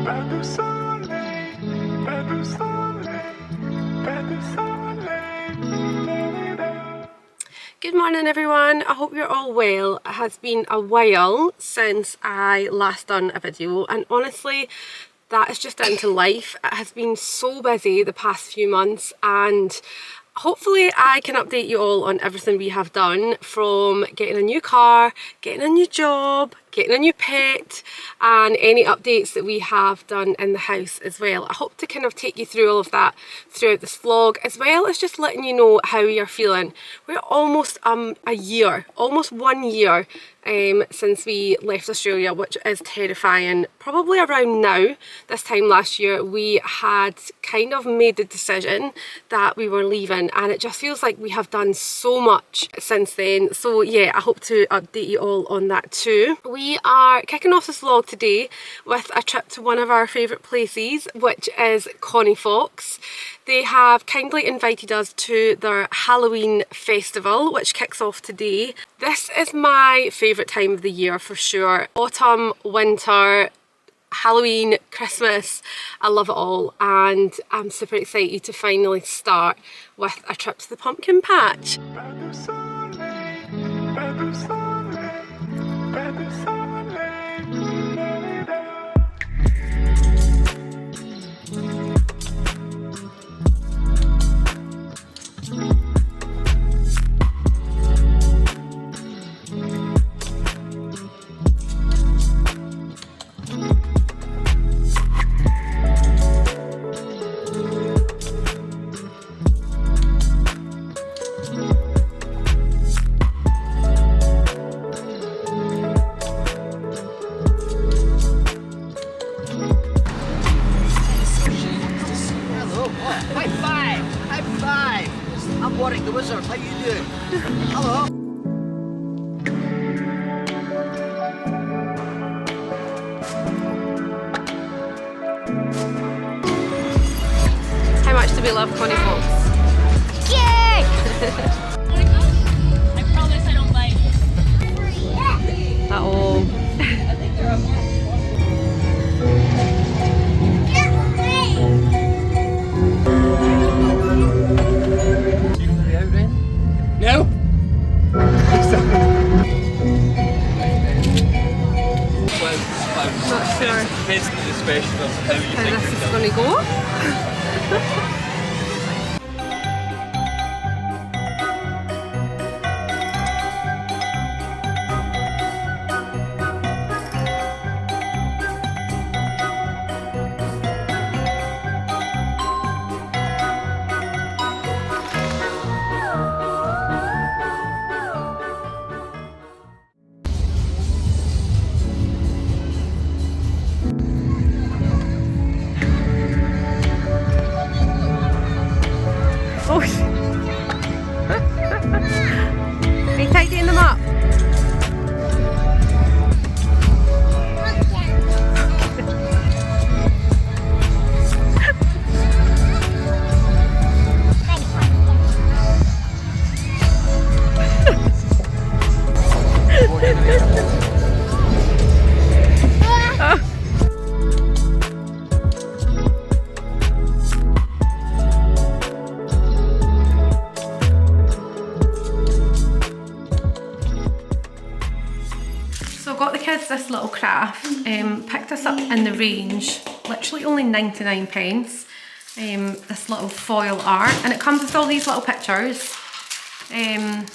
Good morning everyone, I hope you're all well. It has been a while since I last done a video, and honestly that is just down to life. It has been so busy the past few months, and hopefully I can update you all on everything we have done, from getting a new car, getting a new job, getting a new pet, and any updates that we have done in the house as well. I hope to kind of take you through all of that throughout this vlog, as well as just letting you know how you're feeling. We're almost almost 1 year since we left Australia, which is terrifying. Probably around now, this time last year, we had kind of made the decision that we were leaving, and it just feels like we have done so much since then. So yeah, I hope to update you all on that too. We are kicking off this vlog today with a trip to one of our favourite places, which is Connie Fox. They have kindly invited us to their Halloween festival, which kicks off today. This is my favourite time of the year for sure. Autumn, winter, Halloween, Christmas, I love it all, and I'm super excited to finally start with a trip to the pumpkin patch. The wizard, how you doing? Hello. How much do we love Connie Fox? Yay! Oh my gosh, I promise I don't bite. Uh-oh. I think they're up here. No. Not sure Depends on the discretion of how you how think this is you're going to go. Oh, are you tightening them up? So I got the kids this little craft, picked us up in the range, literally only 99 pence, this little foil art, and it comes with all these little pictures, and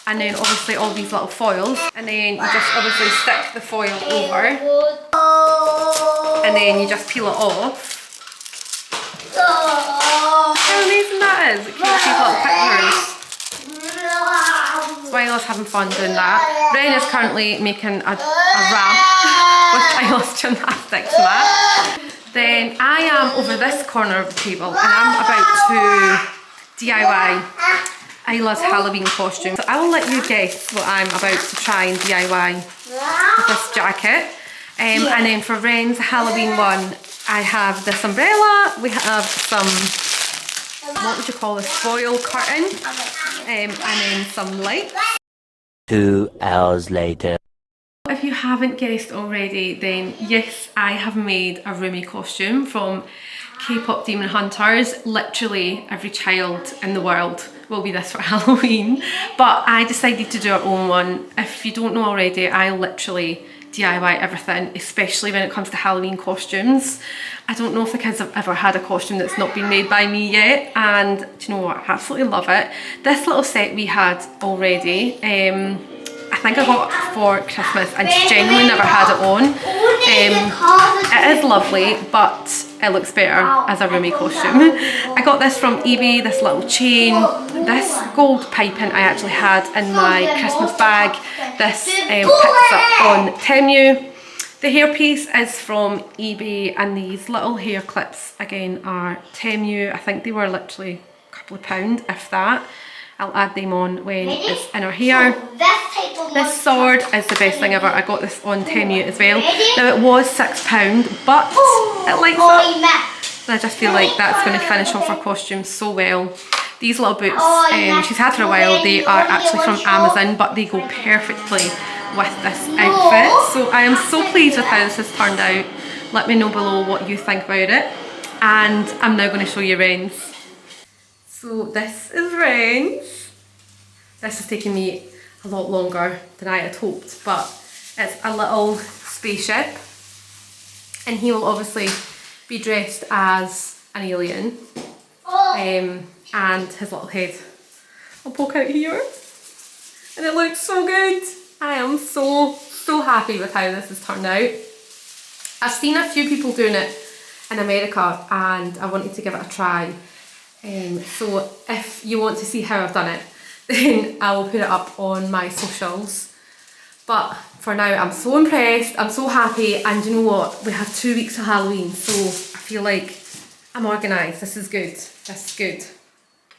then obviously all these little foils, and then you just obviously stick the foil over, and then you just peel it off. How amazing that is! It keeps these little pictures. Twyla's having fun doing that. Ren is currently making a ramp with Twyla's gymnastics mat. Then I am over this corner of the table, and I'm about to DIY Isla's Halloween costume. So I will let you guess what I'm about to try and DIY with this jacket. And then for Ren's Halloween one, I have this umbrella, we have some, what would you call this, foil curtain, and then some lights. 2 hours later. If you haven't guessed already, then yes, I have made a roomie costume from K-pop Demon Hunters. Literally every child in the world will be this for Halloween, but I decided to do our own one. If you don't know already, I literally DIY everything, especially when it comes to Halloween costumes. I don't know if the kids have ever had a costume that's not been made by me yet, and do you know what, I absolutely love it. This little set we had already, I think I got it for Christmas and genuinely never had it on. It is lovely, but it looks better as a roomie costume. I got this from eBay, this little chain. This gold piping I actually had in my Christmas bag. This picks up on Temu. The hairpiece is from eBay, and these little hair clips again are Temu. I think they were literally a couple of pounds, if that. I'll add them on when it's in our hair. This sword is the best thing ever. I got this on Temu as well. Now it was £6, but it lights up. And I just feel like that's going to finish off our costume so well. These little boots, she's had for a while. They are actually from Amazon, but they go perfectly with this outfit. So I am so pleased with how this has turned out. Let me know below what you think about it. And I'm now going to show you Ren's. So this is Ren's. This has taken me a lot longer than I had hoped, but it's a little spaceship, and he will obviously be dressed as an alien, and his little head will poke out here, and it looks so good. I am so happy with how this has turned out. I've seen a few people doing it in America and I wanted to give it a try. So if you want to see how I've done it, then I will put it up on my socials. But for now, I'm so impressed, I'm so happy, and you know what? We have 2 weeks to Halloween, so I feel like I'm organised. This is good. This is good.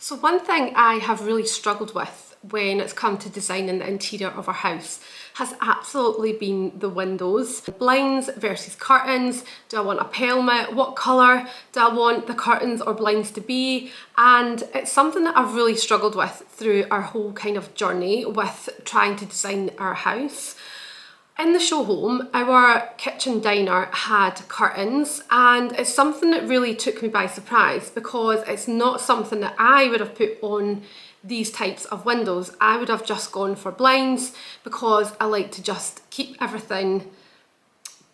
So one thing I have really struggled with when it's come to designing the interior of our house has absolutely been the windows. Blinds versus curtains. Do I want a pelmet? What colour do I want the curtains or blinds to be? And it's something that I've really struggled with through our whole kind of journey with trying to design our house. In the show home, our kitchen diner had curtains, and it's something that really took me by surprise because it's not something that I would have put on these types of windows. I would have just gone for blinds because I like to just keep everything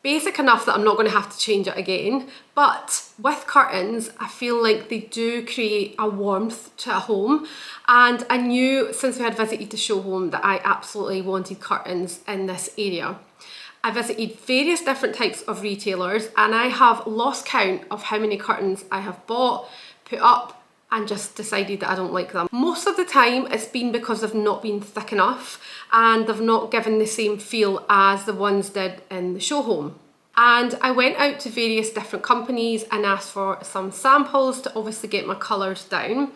basic enough that I'm not going to have to change it again. But with curtains, I feel like they do create a warmth to a home, and I knew since we had visited the show home that I absolutely wanted curtains in this area. I visited various different types of retailers and I have lost count of how many curtains I have bought, put up, and just decided that I don't like them. Most of the time it's been because they've not been thick enough and they've not given the same feel as the ones did in the show home. And I went out to various different companies and asked for some samples to obviously get my colours down.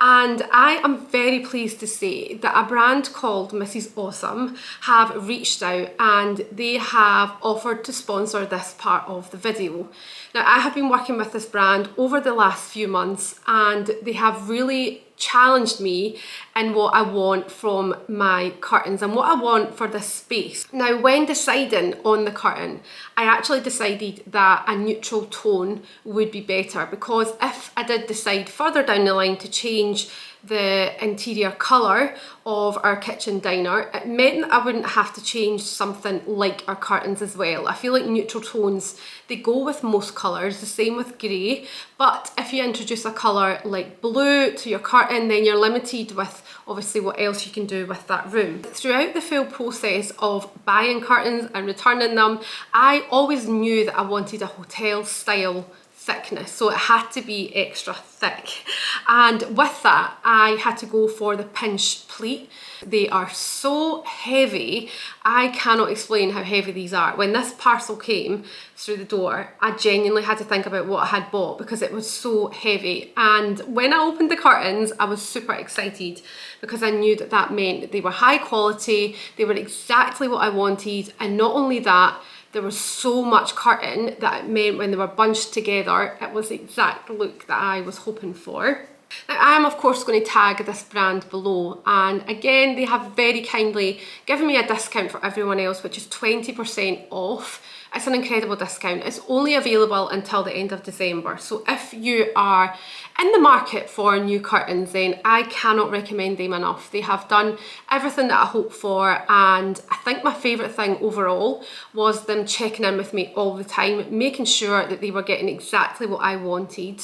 And I am very pleased to say that a brand called Mrs. Awesome have reached out and they have offered to sponsor this part of the video. Now, I have been working with this brand over the last few months and they have really challenged me in what I want from my curtains and what I want for this space. Now, when deciding on the curtain, I actually decided that a neutral tone would be better, because if I did decide further down the line to change the interior colour of our kitchen diner, it meant that I wouldn't have to change something like our curtains as well. I feel like neutral tones, they go with most colours, the same with grey, but if you introduce a colour like blue to your curtain, then you're limited with obviously what else you can do with that room. Throughout the full process of buying curtains and returning them, I always knew that I wanted a hotel style thickness, so it had to be extra thick, and with that I had to go for the pinch pleat. They are so heavy, I cannot explain how heavy these are. When this parcel came through the door, I genuinely had to think about what I had bought because it was so heavy, and when I opened the curtains I was super excited because I knew that that meant that they were high quality, they were exactly what I wanted, and not only that, there was so much curtain that it meant when they were bunched together, it was the exact look that I was hoping for. Now, I'm of course going to tag this brand below, and again they have very kindly given me a discount for everyone else, which is 20% off. It's an incredible discount. It's only available until the end of December, so if you are in the market for new curtains, then I cannot recommend them enough. They have done everything that I hoped for, and I think my favourite thing overall was them checking in with me all the time, making sure that they were getting exactly what I wanted.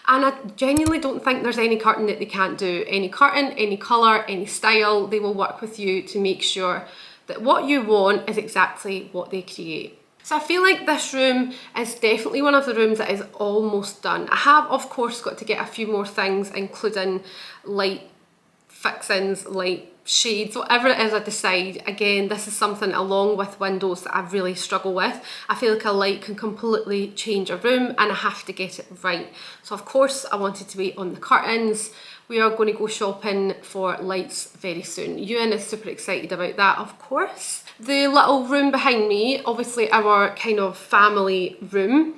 And I genuinely don't think there's any curtain that they can't do. Any curtain, any colour, any style, they will work with you to make sure that what you want is exactly what they create. So I feel like this room is definitely one of the rooms that is almost done. I have of course got to get a few more things, including light fixings, light shades, whatever it is I decide. Again, this is something along with windows that I really struggle with. I feel like a light can completely change a room and I have to get it right. So of course I wanted to wait on the curtains. We are going to go shopping for lights very soon. Ewan is super excited about that, of course. The little room behind me, obviously our kind of family room.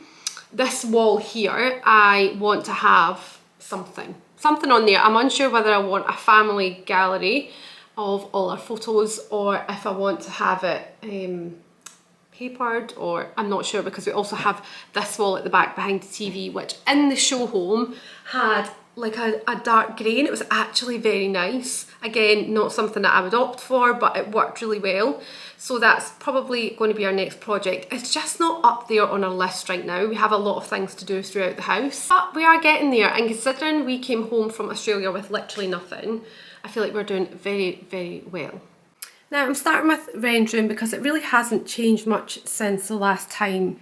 This wall here, I want to have something on there. I'm unsure whether I want a family gallery of all our photos or if I want to have it papered, or I'm not sure, because we also have this wall at the back behind the TV, which in the show home had like a dark grey, and it was actually very nice. Again, not something that I would opt for, but it worked really well. So that's probably going to be our next project. It's just not up there on our list right now. We have a lot of things to do throughout the house, but we are getting there, and considering we came home from Australia with literally nothing, I feel like we're doing very, very well. Now I'm starting with Ren's room because it really hasn't changed much since the last time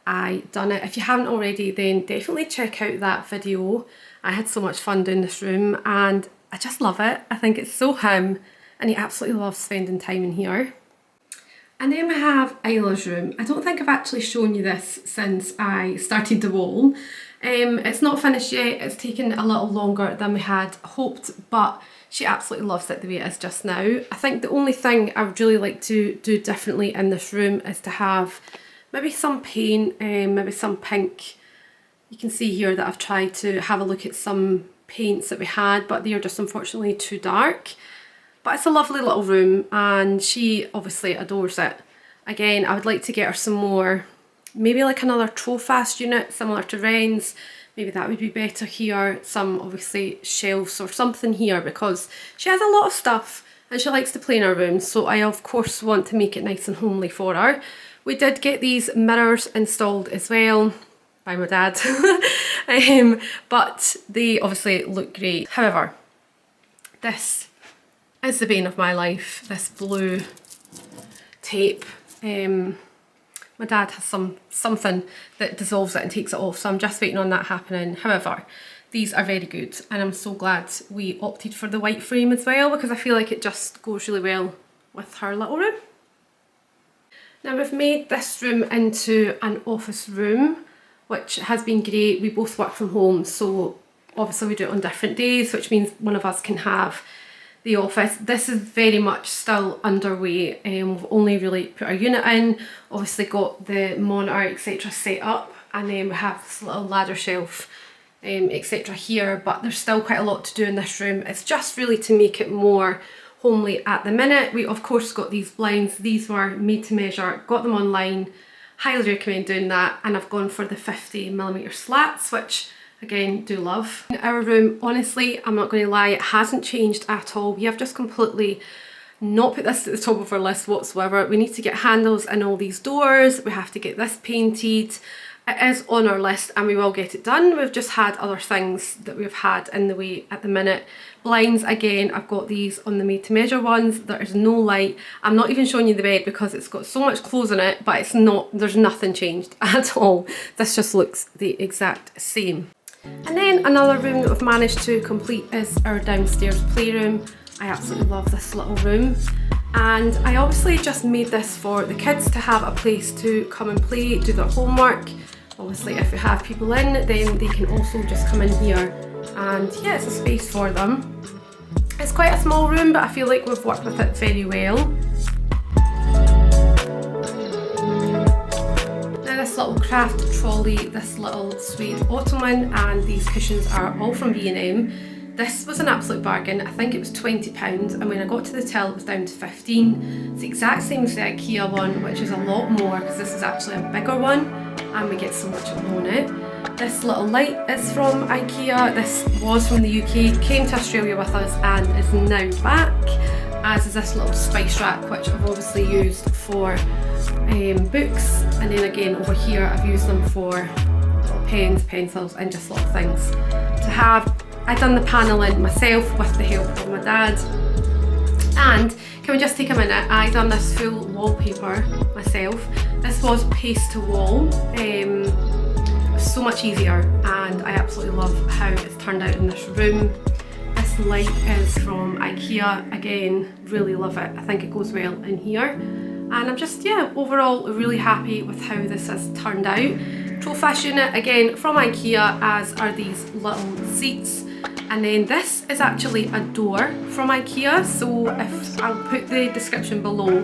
I done it. If you haven't already, then definitely check out that video. I had so much fun doing this room and I just love it. I think it's so him, and he absolutely loves spending time in here. And then we have Isla's room. I don't think I've actually shown you this since I started the wall. It's not finished yet. It's taken a little longer than we had hoped, but she absolutely loves it the way it is just now. I think the only thing I would really like to do differently in this room is to have maybe some paint, maybe some pink. You can see here that I've tried to have a look at some paints that we had, but they are just unfortunately too dark. But it's a lovely little room and she obviously adores it. Again, I would like to get her some more, maybe like another Trofast unit similar to Ren's. Maybe that would be better here. Some obviously shelves or something here, because she has a lot of stuff and she likes to play in her room. So I of course want to make it nice and homely for her. We did get these mirrors installed as well by my dad, but they obviously look great. However, this is the bane of my life, this blue tape. My dad has something that dissolves it and takes it off, so I'm just waiting on that happening. However, these are very good and I'm so glad we opted for the white frame as well, because I feel like it just goes really well with her little room. Now we've made this room into an office room, which has been great. We both work from home, so obviously we do it on different days, which means one of us can have the office. This is very much still underway. We've only really put our unit in, obviously got the monitor etc set up, and then we have this little ladder shelf etc here, but there's still quite a lot to do in this room. It's just really to make it more homely at the minute. We of course got these blinds. These were made to measure, got them online. Highly recommend doing that, and I've gone for the 50mm slats, which again do love. In our room, honestly, I'm not going to lie, it hasn't changed at all. We have just completely not put this at the top of our list whatsoever. We need to get handles in all these doors. We have to get this painted. It is on our list and we will get it done. We've just had other things that we've had in the way at the minute. Blinds, again, I've got these on the made to measure ones. There is no light. I'm not even showing you the bed because it's got so much clothes in it, but it's not, there's nothing changed at all. This just looks the exact same. And then another room that we've managed to complete is our downstairs playroom. I absolutely love this little room. And I obviously just made this for the kids to have a place to come and play, do their homework. Obviously if we have people in, then they can also just come in here, and yeah, it's a space for them. It's quite a small room, but I feel like we've worked with it very well. Now this this little craft trolley, this little suede ottoman, and these cushions are all from B&M. This was an absolute bargain. I think it was £20, and when I got to the till it was down to 15. It's the exact same as the IKEA one, which is a lot more because this is actually a bigger one and we get so much on it. This little light is from IKEA. This was from the UK, came to Australia with us and is now back, as is this little spice rack, which I've obviously used for books, and then again over here I've used them for little pens, pencils and just little things to have. I done the panelling myself with the help of my dad. And can we just take a minute, I done this full wallpaper myself. This was paste to wall, so much easier, and I absolutely love how it's turned out in this room. This light is from IKEA, again, really love it. I think it goes well in here. And I'm just, yeah, overall really happy with how this has turned out. Trollfash unit, again, from IKEA, as are these little seats. And then this is actually a door from IKEA, so if I'll put the description below,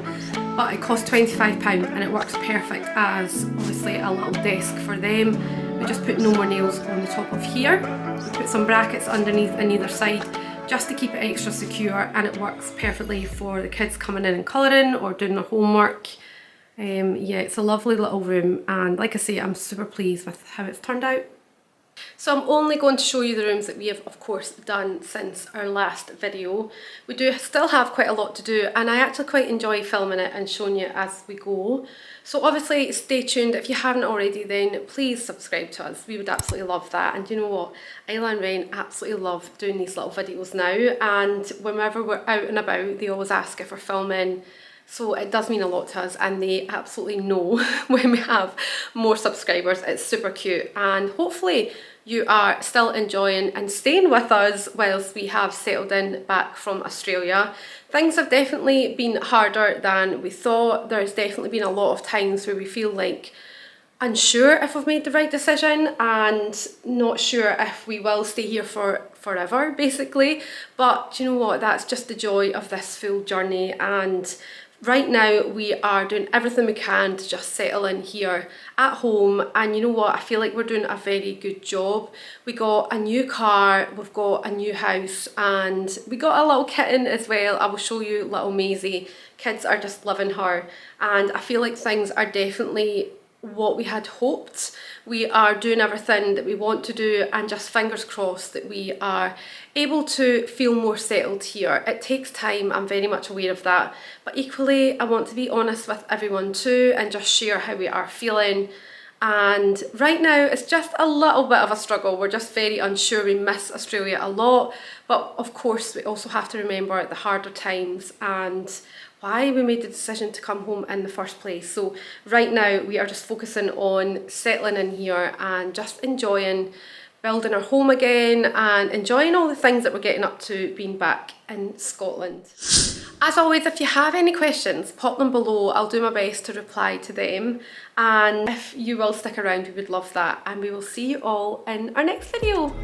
but it cost £25 and it works perfect as obviously a little desk for them. We just put no more nails on the top of here. We put some brackets underneath on either side just to keep it extra secure, and it works perfectly for the kids coming in and colouring or doing their homework. Yeah, it's a lovely little room, and like I say, I'm super pleased with how it's turned out. So I'm only going to show you the rooms that we have, of course, done since our last video. We do still have quite a lot to do, and I actually quite enjoy filming it and showing you as we go. So obviously stay tuned. If you haven't already, then please subscribe to us. We would absolutely love that. And you know what? Isla and Ren absolutely love doing these little videos now, and whenever we're out and about they always ask if we're filming. So it does mean a lot to us, and they absolutely know when we have more subscribers. It's super cute, and hopefully you are still enjoying and staying with us whilst we have settled in back from Australia. Things have definitely been harder than we thought. There's definitely been a lot of times where we feel like unsure if we've made the right decision and not sure if we will stay here for forever, basically. But you know what, that's just the joy of this full journey, and right now we are doing everything we can to just settle in here at home. And you know what, I feel like we're doing a very good job. We got a new car, we've got a new house, and we got a little kitten as well. I will show you little Maisie. Kids are just loving her, and I feel like things are definitely what we had hoped. We are doing everything that we want to do, and just fingers crossed that we are able to feel more settled here. It takes time, I'm very much aware of that, but equally I want to be honest with everyone too and just share how we are feeling. And right now it's just a little bit of a struggle. We're just very unsure. We miss Australia a lot, but of course we also have to remember the harder times and why we made the decision to come home in the first place. So right now we are just focusing on settling in here and just enjoying building our home again and enjoying all the things that we're getting up to being back in Scotland. As always, if you have any questions, pop them below. I'll do my best to reply to them, and if you will stick around, we would love that, and we will see you all in our next video.